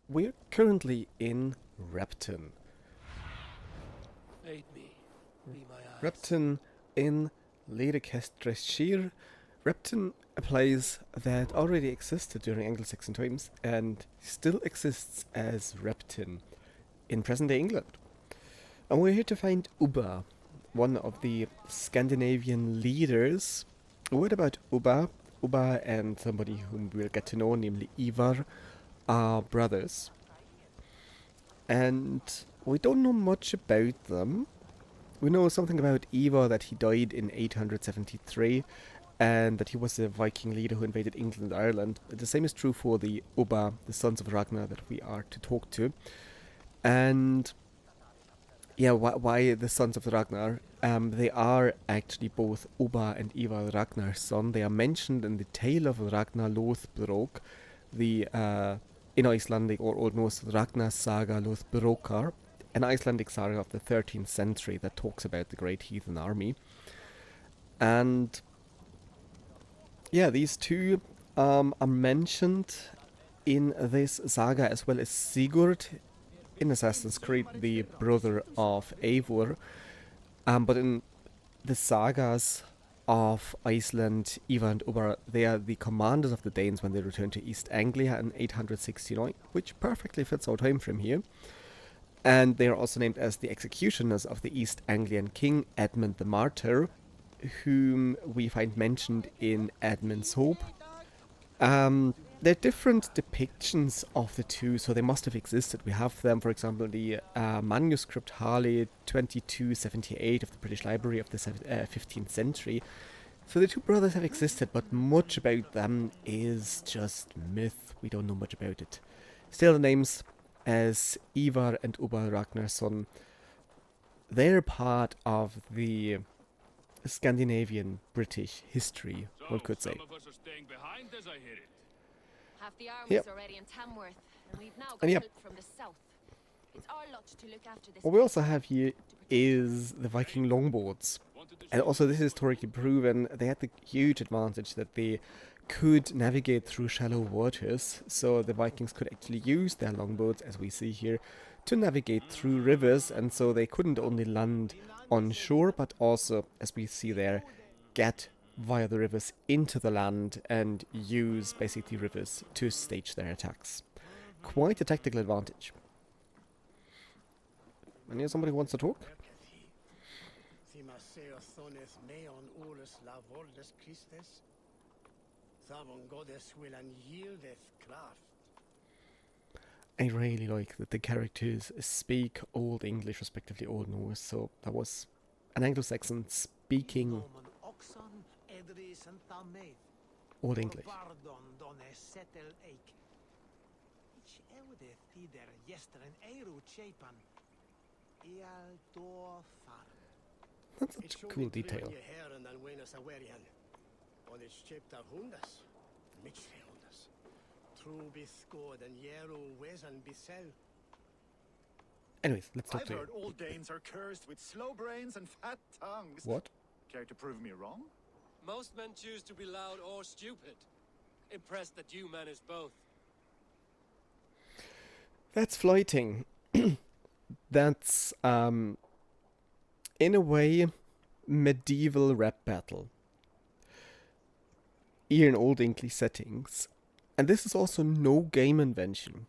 We're currently in Repton. Aid me. Be my eyes. Repton in Leicestershire. Repton, a place that already existed during Anglo-Saxon times and still exists as Repton in present-day England. And we're here to find Ubba, one of the Scandinavian leaders. A word about Ubba. Ubba and somebody whom we'll get to know, namely Ivar, are brothers. And we don't know much about them. We know something about Ivar, that he died in 873 and that he was a Viking leader who invaded England and Ireland. The same is true for the Ubba, the sons of Ragnar, that we are to talk to. And yeah, why the sons of the Ragnar? They are actually both Ubba and Ivar Ragnarssons. They are mentioned in the tale of Ragnarr Loðbrók, the in Icelandic or Old Norse Ragnarr saga Loðbrókar, an Icelandic saga of the 13th century that talks about the great heathen army. And yeah, these two are mentioned in this saga, as well as Sigurd in Assassin's Creed, the brother of Eivor. But in the sagas of Iceland, Ivar and Ubba, they are the commanders of the Danes when they returned to East Anglia in 869, which perfectly fits our time frame here. And they are also named as the executioners of the East Anglian king, Edmund the Martyr, whom we find mentioned in Edmund's Hope. There are different depictions of the two, so they must have existed. We have them, for example, the manuscript Harley 2278 of the British Library of the 15th century. So the two brothers have existed, but much about them is just myth. We don't know much about it. Still, the names as Ivar and Ubba Ragnarsson, they're part of the Scandinavian British history, one could say. Some of us are staying behind as I hear it. Half the army's Yep. already in Tamworth, and we've now got And yep. help from the south. It's our lot to look after this. What we place also have here is the Viking longboards. And also, this is historically proven. They had the huge advantage that they could navigate through shallow waters, so the Vikings could actually use their longboats, as we see here, to navigate through rivers, and so they couldn't only land on shore, but also, as we see there, get via the rivers into the land and use basically rivers to stage their attacks. Quite a tactical advantage. And here's somebody who wants to talk. I really like that the characters speak Old English, respectively Old Norse, so that was an Anglo-Saxon speaking Old English. That's such a cool detail. Anyways, let's talk I've to you. heard all Danes are cursed with slow brains and fat tongues. What? Care to prove me wrong? Most men choose to be loud or stupid. Impressed that you manage both. That's flyting. That's, in a way, medieval rap battle. Here in Old English settings. And this is also no game invention.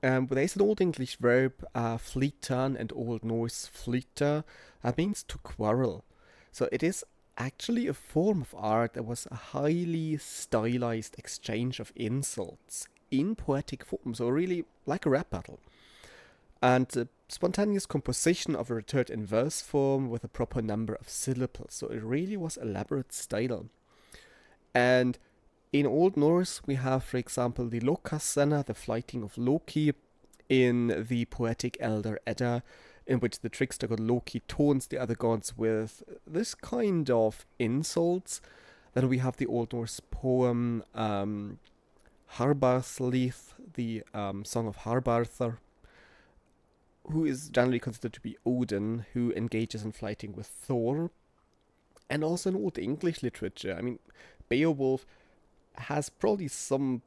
There's an Old English verb, flytan, and Old Norse flyta, that means to quarrel. So it is actually a form of art that was a highly stylized exchange of insults in poetic form, so really like a rap battle. And the spontaneous composition of a rhetoric in verse form with a proper number of syllables, so it really was elaborate style. And in Old Norse, we have, for example, the Lokasenna, the flyting of Loki, in the poetic Elder Edda, in which the trickster god Loki taunts the other gods with this kind of insults. Then we have the Old Norse poem Harbarðslíð, the Song of Harbarðr, who is generally considered to be Odin, who engages in flyting with Thor. And also in Old English literature, I mean, Beowulf has probably some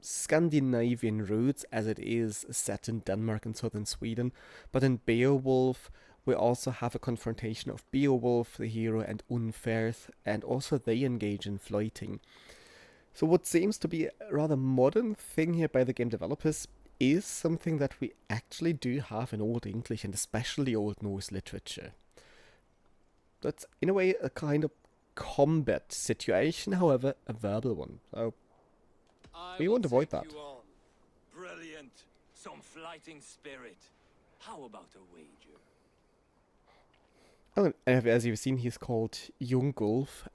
Scandinavian roots as it is set in Denmark and southern Sweden, but in Beowulf we also have a confrontation of Beowulf, the hero, and Unferth, and also they engage in flyting. So what seems to be a rather modern thing here by the game developers is something that we actually do have in Old English and especially Old Norse literature. That's in a way a kind of combat situation, however a verbal one. So we will won't avoid take that. you on. Brilliant. Some flyting spirit. How about a wager? Oh, and as you've seen, he's called Jungulf,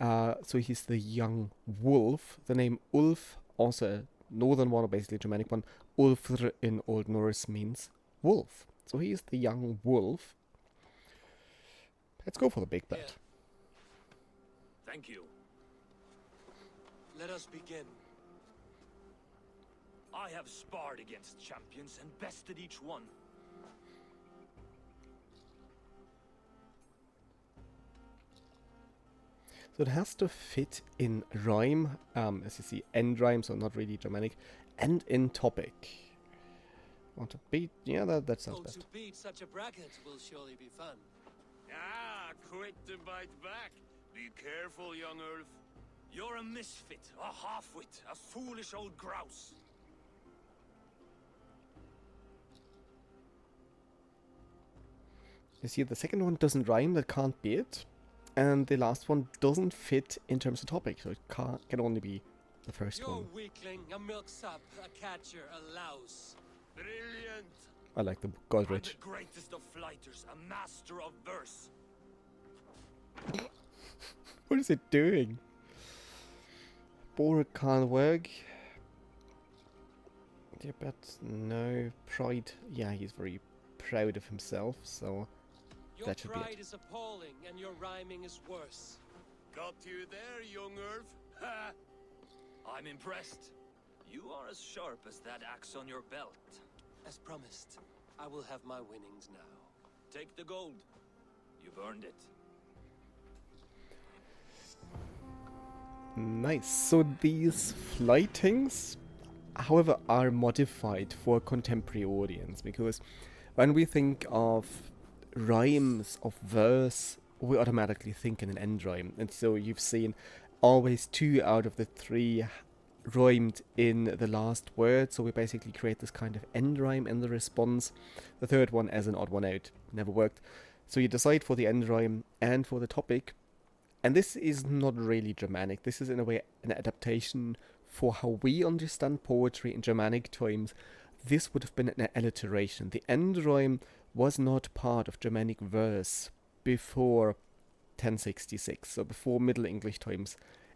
so he's the young wolf. The name Ulf, also a northern one, or basically Germanic one, Ulfr in Old Norse means wolf. So he is the young wolf. Let's go for the big bet. Here. Thank you. Let us begin. I have sparred against champions and bested each one. So it has to fit in rhyme, as you see, end rhyme, so not really Germanic, and in topic. Want to beat? Yeah, that sounds best. To beat such a bracket will surely be fun. Ah, quick to bite back. Be careful, young Ulf. You're a misfit, a half-wit, a foolish old grouse. You see, the second one doesn't rhyme, that can't be it. And the last one doesn't fit in terms of topic, so it can only be the first You're one. a weakling, a milksop, a catcher, a louse. Brilliant. I like the I'm Godrich. the greatest of flighters, a master of verse. What is it doing? Borg can't work. Yeah, but no. Pride. Yeah, he's very proud of himself, so Your that should be pride it. is appalling, and your rhyming is worse. Got you there, young Ulf. Ha! I'm impressed. You are as sharp as that axe on your belt. As promised, I will have my winnings now. Take the gold. You've earned it. Nice. So these flightings, however, are modified for a contemporary audience, because when we think of rhymes of verse, we automatically think in an end rhyme. And so you've seen always 2 out of the 3 rhymed in the last word, so we basically create this kind of end rhyme in the response. The third one as an odd one out. Never worked. So you decide for the end rhyme and for the topic. And this is not really Germanic. This is in a way an adaptation for how we understand poetry in Germanic times. This would have been an alliteration. The end rhyme was not part of Germanic verse before 1066. So before Middle English times,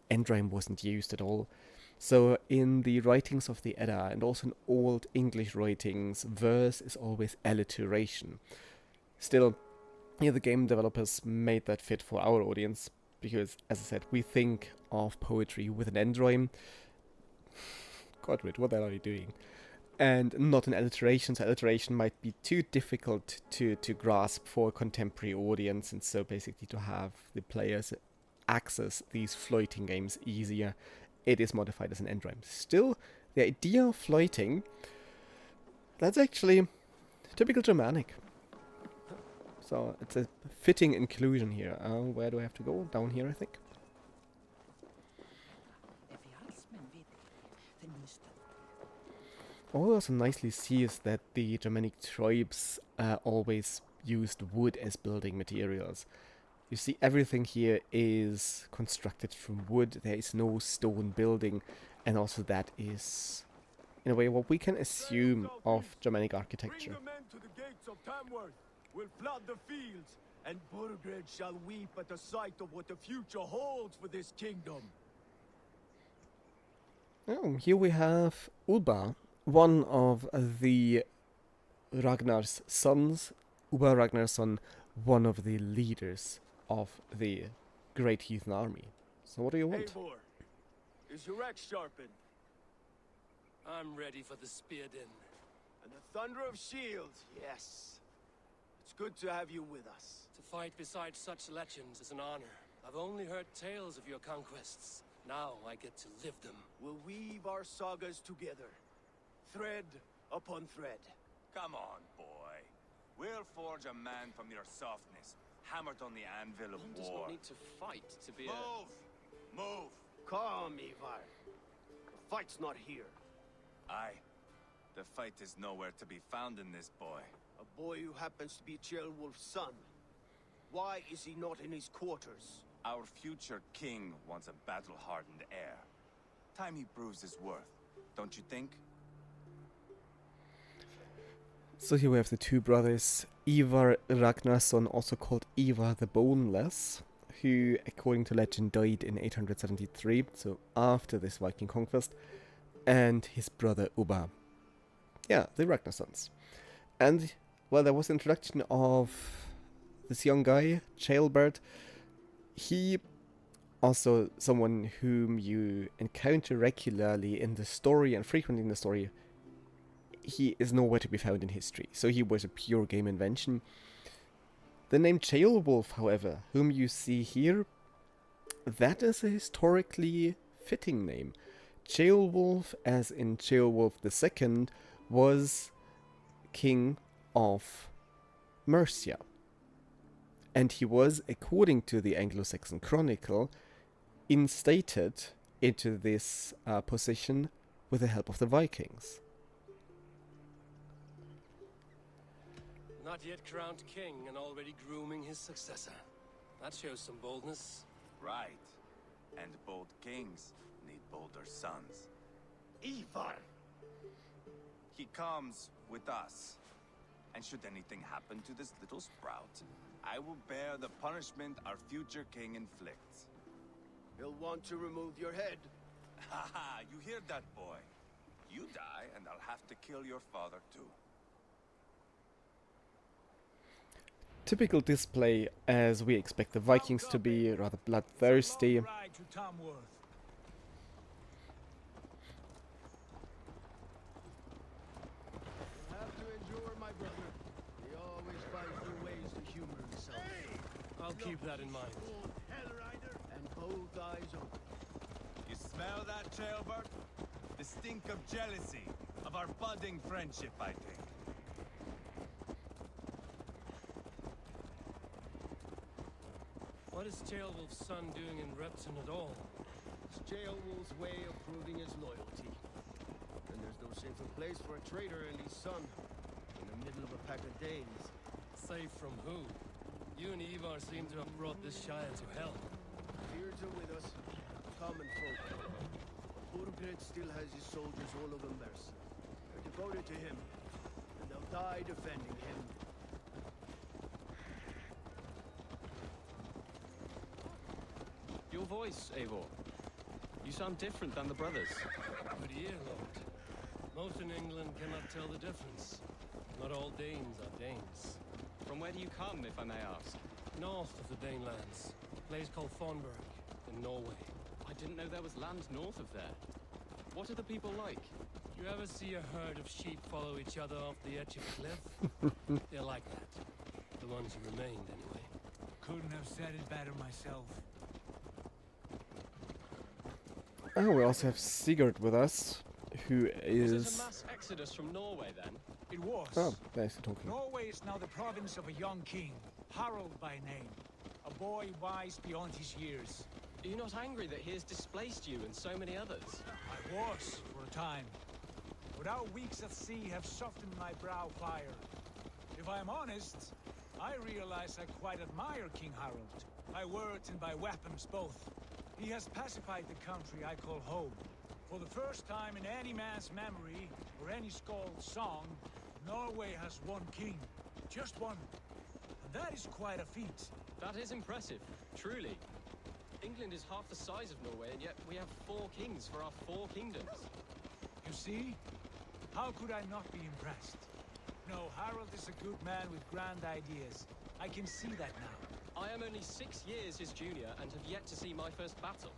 end rhyme wasn't used at all. So in the writings of the Edda and also in Old English writings, verse is always alliteration. Still, yeah, the game developers made that fit for our audience because, as I said, we think of poetry with an end rhyme. Godrid, what the hell are you doing? And not an alliteration, so alliteration might be too difficult to grasp for a contemporary audience, and so basically to have the players access these flyting games easier, it is modified as an end rhyme. Still, the idea of flyting, that's actually typical Germanic. So it's a fitting inclusion here. Where do I have to go? Down here, I think. What I also nicely see is that the Germanic tribes always used wood as building materials. You see, everything here is constructed from wood. There is no stone building, and also that is, in a way, what we can assume of Germanic architecture. Bring the men to the gates of Tamworth. We'll flood the fields, and Burgred shall weep at the sight of what the future holds for this kingdom. Oh, here we have Ulba, one of the Ragnar's sons. Uba Ragnarsson, one of the leaders of the great heathen army. So what do you want? Eivor, is your axe sharpened? I'm ready for the spear din. And the thunder of shields, yes. It's good to have you with us. To fight beside such legends is an honor. I've only heard tales of your conquests. Now I get to live them. We'll weave our sagas together, thread upon thread. Come on, boy. We'll forge a man from your softness, hammered on the anvil of One does war. not need to fight to be Move! Move! Calm, Ivar. The fight's not here. Aye. The fight is nowhere to be found in this boy. A boy who happens to be Ceolwulf's son. Why is he not in his quarters? Our future king wants a battle-hardened heir. Time he proves his worth, don't you think? So here we have the two brothers, Ivar Ragnarsson, also called Ivar the Boneless, who, according to legend, died in 873, so after this Viking conquest, and his brother Ubba. Yeah, the Ragnarssons. And, well, there was the introduction of this young guy, Ceolbert. He, also someone whom you encounter regularly in the story and frequently in the story. He is nowhere to be found in history, so he was a pure game invention. The name Ceolwulf, however, whom you see here, that is a historically fitting name. Ceolwulf, as in Ceolwulf II, was king of Mercia. And he was, according to the Anglo-Saxon Chronicle, instated into this position with the help of the Vikings. Not yet crowned king and already grooming his successor. That shows some boldness. Right. And bold kings need bolder sons. Ivar! He comes with us. And should anything happen to this little sprout, I will bear the punishment our future king inflicts. He'll want to remove your head. Haha, you hear that, boy? You die, and I'll have to kill your father too. Typical display, as we expect the Vikings to be, rather bloodthirsty. Ride to Tamworth. You'll have to endure, my brother. He always finds new ways to humor himself. I'll keep that in mind. And both eyes open. You smell that, Ceolbert? The stink of jealousy, of our budding friendship, I think. What is Ceolwulf's son doing in Repton at all? It's Ceolwulf's way of proving his loyalty. And there's no safer place for a traitor and his son in the middle of a pack of Danes. Safe from who? You and Ivar seem to have brought this Shire to hell. Fears are with us, common folk. Burgred still has his soldiers all over Mercia. They're devoted to him, and they'll die defending him. Your voice, Eivor. You sound different than the brothers. Good ear, Lord. Most in England cannot tell the difference. Not all Danes are Danes. From where do you come, if I may ask? North of the Danelands. A place called Thornburg, in Norway. I didn't know there was land north of there. What are the people like? You ever see a herd of sheep follow each other off the edge of a cliff? They're like that. The ones who remained, anyway. Couldn't have said it better myself. Oh, we also have Sigurd with us, who Was it is... a mass exodus from Norway, then? It was. Oh, there's the talking. Norway is now the province of a young king, Harald by name. A boy wise beyond his years. Are you not angry that he has displaced you and so many others? I was, for a time. But our weeks at sea have softened my brow fire. If I am honest, I realize I quite admire King Harald. By words and by weapons both. He has pacified the country I call home. For the first time in any man's memory, or any skald's song, Norway has one king. Just one. And that is quite a feat. That is impressive, truly. England is half the size of Norway, and yet we have 4 kings for our 4 kingdoms. You see? How could I not be impressed? No, Harald is a good man with grand ideas. I can see that now. I am only 6 years his junior and have yet to see my first battle.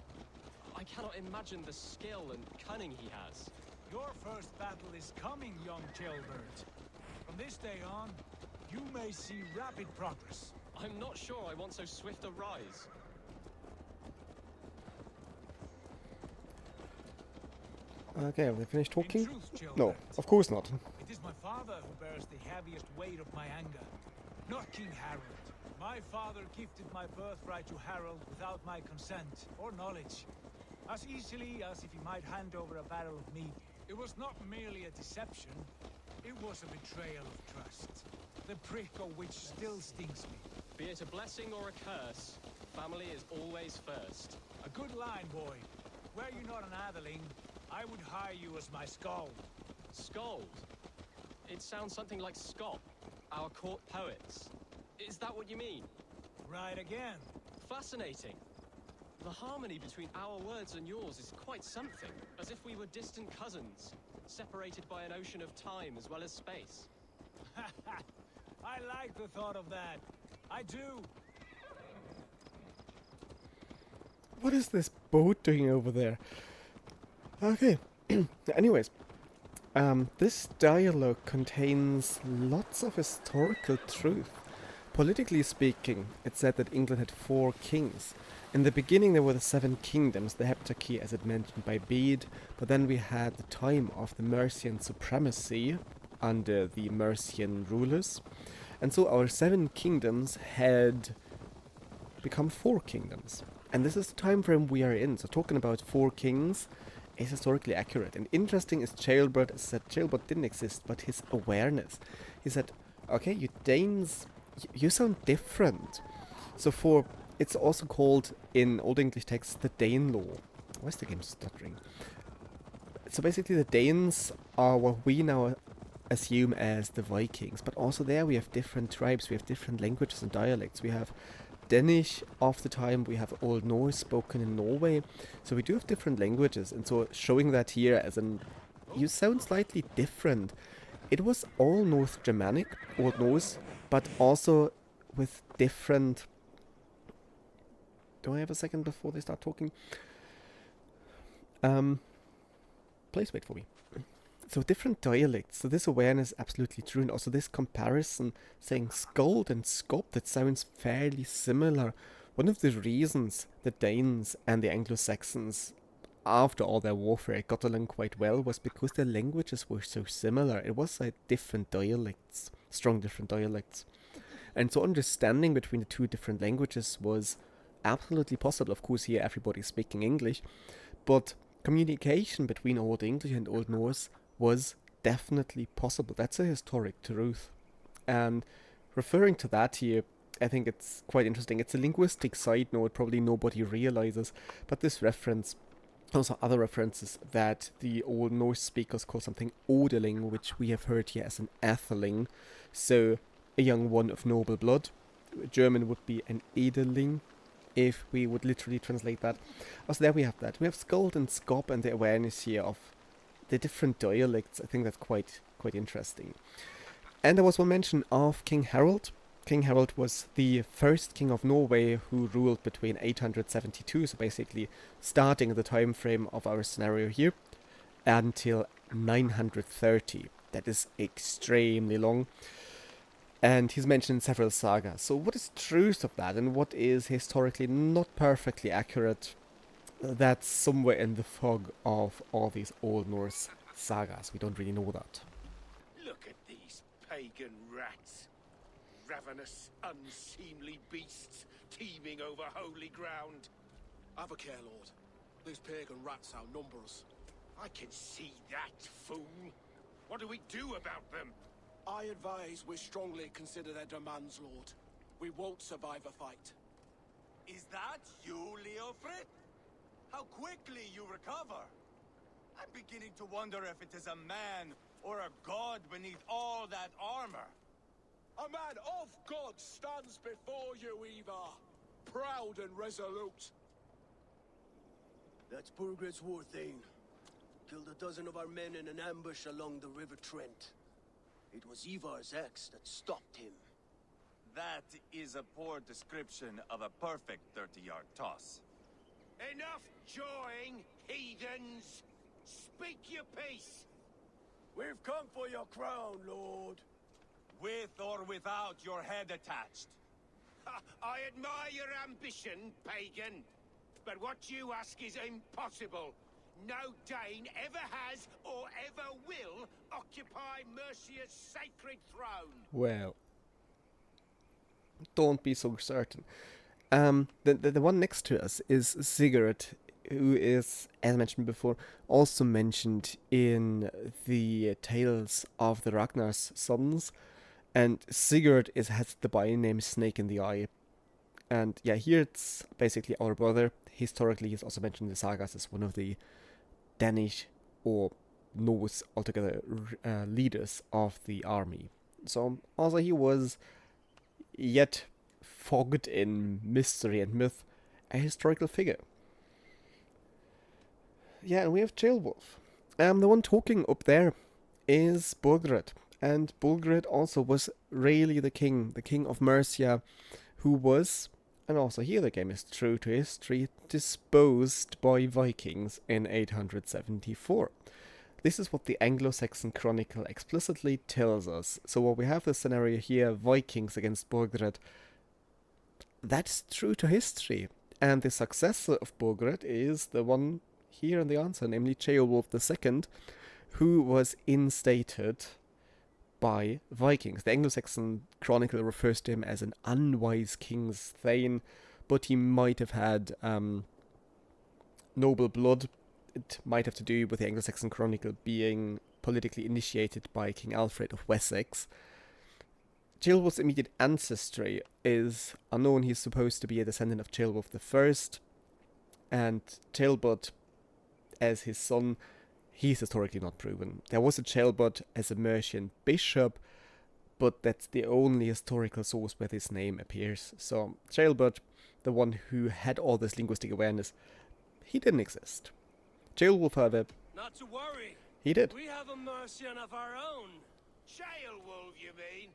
I cannot imagine the skill and cunning he has. Your first battle is coming, young Ceolbert. From this day on, you may see rapid progress. I'm not sure I want so swift a rise. Okay, have they finished In talking? truth, No, children, of course not. it is my father who bears the heaviest weight of my anger, not King Harold. My father gifted my birthright to Harold without my consent or knowledge, as easily as if he might hand over a barrel of meat. It was not merely a deception, it was a betrayal of trust, the prick of which still stings me. Be it a blessing or a curse, family is always first. A good line, boy. Were you not an atheling, I would hire you as my skald. Scold? It sounds something like Scott, our court poets. Is that what you mean? Right again. Fascinating. The harmony between our words and yours is quite something, as if we were distant cousins, separated by an ocean of time as well as space. I like the thought of that. I do. What is this boat doing over there? Okay. Anyways, this dialogue contains lots of historical truth. Politically speaking, it said that England had 4 kings. In the beginning there were the 7 kingdoms, the heptarchy as it mentioned by Bede, but then we had the time of the Mercian supremacy under the Mercian rulers. And so our 7 kingdoms had become 4 kingdoms. And this is the time frame we are in. So talking about 4 kings is historically accurate. And interesting is Ceolbert said Ceolbert didn't exist, but his awareness. He said, okay, you Danes, you sound different. So it's also called in Old English texts the Dane law. Why is the game stuttering? So basically the Danes are what we now assume as the Vikings. But also there we have different tribes, we have different languages and dialects. We have Danish of the time, we have Old Norse spoken in Norway. So we do have different languages. And so showing that here as you sound slightly different. It was all North Germanic, Old Norse, but also with different... Do I have a second before they start talking? Please wait for me. So different dialects. So this awareness is absolutely true. And also this comparison, saying skald and skop, that sounds fairly similar. One of the reasons the Danes and the Anglo-Saxons, after all their warfare, got along quite well was because their languages were so similar. It was like different dialects, strong different dialects. And so understanding between the 2 different languages was absolutely possible. Of course, here everybody's speaking English, but communication between Old English and Old Norse was definitely possible. That's a historic truth. And referring to that here, I think it's quite interesting. It's a linguistic side note, probably nobody realizes, but this reference, also other references that the Old Norse speakers call something Oderling, which we have heard here as an Atheling, so a young one of noble blood. German would be an Edeling, if we would literally translate that. Also there we have that. We have skald and skop and the awareness here of the different dialects. I think that's quite interesting. And there was one mention of King Harold. King Harold was the first king of Norway who ruled between 872, so basically starting the time frame of our scenario here, until 930. That is extremely long. And he's mentioned in several sagas. So what is truth of that and what is historically not perfectly accurate? That's somewhere in the fog of all these Old Norse sagas. We don't really know that. Look at these pagan rats. Ravenous, unseemly beasts teeming over holy ground. Have a care, Lord. These pagan rats outnumber us. I can see that, fool. What do we do about them? I advise we strongly consider their demands, Lord. We won't survive a fight. Is that you, Leofrid? How quickly you recover! I'm beginning to wonder if it is a man or a god beneath all that armor. A man of God stands before you, Ivar. Proud and resolute. That's Burgred's war thane. Killed a dozen of our men in an ambush along the River Trent. It was Ivar's axe that stopped him. That is a poor description of a perfect 30-yard toss. Enough jawing, heathens! Speak your piece! We've come for your crown, Lord. With or without your head attached. I admire your ambition, pagan. But what you ask is impossible. No Dane ever has or ever will occupy Mercia's sacred throne. Well, don't be so certain. The one next to us is Sigurd, who is, as mentioned before, also mentioned in the tales of the Ragnarssons. And Sigurd has the byname Snake in the Eye. And yeah, here it's basically our brother. Historically, he's also mentioned in the sagas as one of the Danish or Norse altogether leaders of the army. So also he was, yet fogged in mystery and myth, a historical figure. Yeah, and we have Ceolwulf. The one talking up there is Burgred. And Burgred also was really the king of Mercia, who was, and also here the game is true to history, disposed by Vikings in 874. This is what the Anglo-Saxon Chronicle explicitly tells us. So what we have the scenario here, Vikings against Burgred, that's true to history. And the successor of Burgred is the one here in the answer, namely Ceolwulf II, who was instated by Vikings. The Anglo-Saxon Chronicle refers to him as an unwise king's thane, but he might have had noble blood. It might have to do with the Anglo-Saxon Chronicle being politically initiated by King Alfred of Wessex. Ceolwulf's immediate ancestry is unknown. He's supposed to be a descendant of Ceolwulf I, and Ceolbert as his son, he's historically not proven. There was a Ceolbert as a Mercian bishop, but that's the only historical source where this name appears. So Ceolbert, the one who had all this linguistic awareness, he didn't exist. Ceolwulf, however, Not to worry. he did. We have a Mercian of our own. Ceolwulf, you mean?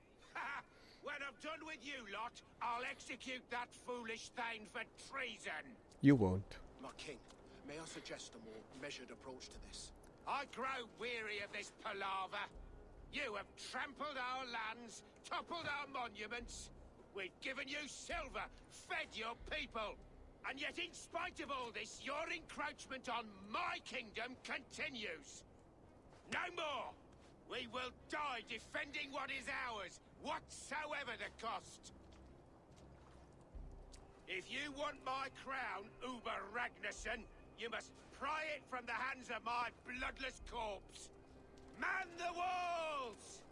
When I'm done with you lot, I'll execute that foolish thing for treason. You won't. My king, may I suggest a more measured approach to this? I grow weary of this palaver. You have trampled our lands, toppled our monuments. We've given you silver, fed your people. And yet in spite of all this, your encroachment on my kingdom continues. No more! We will die defending what is ours, whatsoever the cost. If you want my crown, Uber Ragnarsson, you must pry it from the hands of my bloodless corpse. Man the walls!